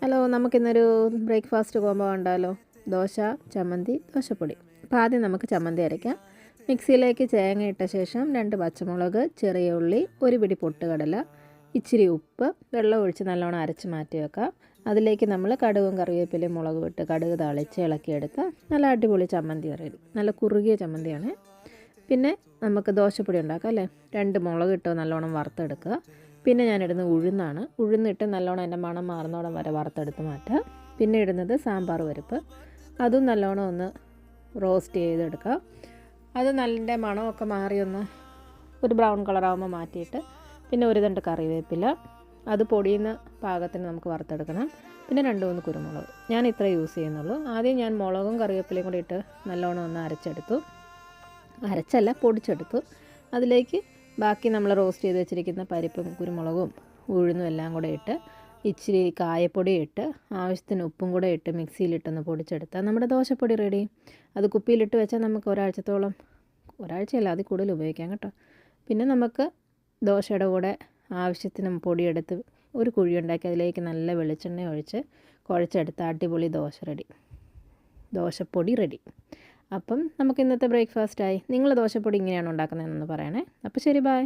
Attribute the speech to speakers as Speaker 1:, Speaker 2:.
Speaker 1: Hello, നമുക്കിന്നൊരു breakfast combo ഉണ്ടല്ലോ. ദോശ, ചമ്മന്തി, ദോശപ്പൊടി. അപ്പോൾ ആദ്യം നമുക്ക് ചമ്മന്തി അരയ്ക്കാം. മിക്സിയിലേക്ക് തേങ്ങ ഇട്ട ശേഷം 2 പച്ചമുളക്, ചെറിയ ഉള്ളി, ഒരു പിടി പൊട്ടുകടല, ഇച്ചിരി ഉപ്പ്, വെള്ളം ഒഴിച്ച് നല്ലോണം അരച്ച് മാറ്റി വെക്കാം. അതിലേക്ക് നമ്മൾ കടുകും കറിവേപ്പിലയും മുളക് ഇട്ട് കടുക് താളിച്ച് ഇളക്കിയെടുക്കാം. നല്ല അടിപൊളി ചമ്മന്തി റെഡി. നല്ല കുറുകിയ ചമ്മന്തിയാണ്. പിന്നെ നമുക്ക് ദോശപ്പൊടി ഉണ്ടാക്കാം അല്ലേ. 2 മുളക് ഇട്ട് നല്ലോണം വറുത്തെടുക്കുക. പിന്നെ ഞാനിടുന്നത് ഉഴുന്നാണ്. ഉഴുന്നിട്ട് നല്ലോണം അതിൻ്റെ മണം മാറുന്നോളം വരെ വറുത്തെടുത്ത് മാറ്റുക. പിന്നെ ഇടുന്നത് സാമ്പാർ പരിപ്പ്. അതും നല്ലോണം ഒന്ന് റോസ്റ്റ് ചെയ്തെടുക്കുക. അത് നല്ല മണമൊക്കെ മാറി ഒരു ബ്രൗൺ കളറാകുമ്പോൾ മാറ്റിയിട്ട് പിന്നെ ഒരു തണ്ട് കറിവേപ്പില, അത് പൊടിയുന്ന പാകത്തിന് നമുക്ക് വറുത്തെടുക്കണം. പിന്നെ 2-3 കുരുമുളക്. ഞാൻ ഇത്ര യൂസ് ചെയ്യുന്നുള്ളൂ. ആദ്യം ഞാൻ മുളകും കറിവേപ്പിലയും കൂടി ഇട്ട് നല്ലോണം ഒന്ന് പൊടിച്ചെടുത്തു. അതിലേക്ക് ബാക്കി നമ്മൾ റോസ്റ്റ് ചെയ്ത് വെച്ചിരിക്കുന്ന പരിപ്പും കുരുമുളകും ഉഴുന്നും എല്ലാം കൂടെ ഇട്ട് ഇച്ചിരി കായപ്പൊടി ഇട്ട് ആവശ്യത്തിന് ഉപ്പും കൂടെ ഇട്ട് മിക്സിയിലിട്ടൊന്ന് പൊടിച്ചെടുത്താൽ നമ്മുടെ ദോശപ്പൊടി റെഡി. അത് കുപ്പിയിലിട്ട് വെച്ചാൽ നമുക്ക് ഒരാഴ്ചയല്ല അതിൽ കൂടുതൽ ഉപയോഗിക്കാം കേട്ടോ. പിന്നെ നമുക്ക് ദോശയുടെ കൂടെ ആവശ്യത്തിന് പൊടിയെടുത്ത് ഒരു കുഴി ഉണ്ടാക്കി അതിലേക്ക് നല്ല വെളിച്ചെണ്ണ ഒഴിച്ച് കുഴച്ചെടുത്ത അടിപൊളി ദോശപ്പൊടി റെഡി. അപ്പം നമുക്ക് ഇന്നത്തെ ബ്രേക്ക്ഫാസ്റ്റായി. നിങ്ങൾ ദോശപ്പൊടി ഇങ്ങനെയാണ് ഉണ്ടാക്കുന്നതെന്നൊന്ന് പറയണേ. അപ്പോൾ ശരി, ബൈ.